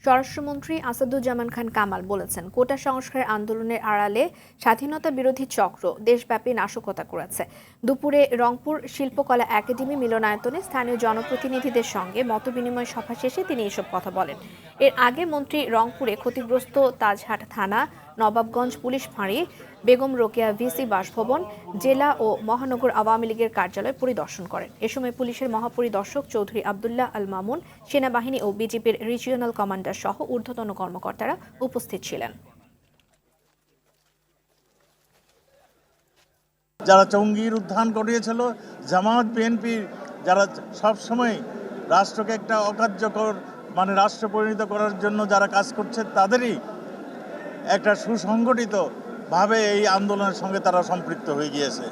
স্বরাষ্ট্রমন্ত্রী আসাদুজ্জামান খান কামাল বলেছেন, কোটা সংস্কার আন্দোলনের আড়ালে স্বাধীনতা বিরোধী চক্র দেশব্যাপী নাশকতা করেছে। দুপুরে রংপুর শিল্পকলা একাডেমি মিলনায়তনে স্থানীয় জনপ্রতিনিধিদের সঙ্গে মতবিনিময় সভা শেষে তিনি এসব কথা বলেন। এর আগে মন্ত্রী রংপুরে ক্ষতিগ্রস্ত তাজহাট থানা, নবাবগঞ্জ পুলিশ ফাঁড়ি, বেগম রোকেয়া ভিসি বাসভবন, জেলা ও মহানগর আওয়ামী লীগের কার্যালয় পরিদর্শন করেন। এ সময় পুলিশের মহাপরিদর্শক চৌধুরী আবদুল্লাহ আল মামুন, সেনাবাহিনী ও বিজিবির রিজিওনাল কমান্ডার সহ ঊর্ধ্বতন কর্মকর্তারা উপস্থিত ছিলেন। যারা জঙ্গির উত্থান ঘটিয়েছিল, জামায়াত বিএনপি যারা সবসময় রাষ্ট্রকে একটা অকার্যকর রাষ্ট্র পরিণত করার জন্য যারা কাজ করছে, তাদেরই একটা সুসংগঠিত ভাবে এই আন্দোলনের সঙ্গে তারা সম্পৃক্ত হয়ে গিয়েছে।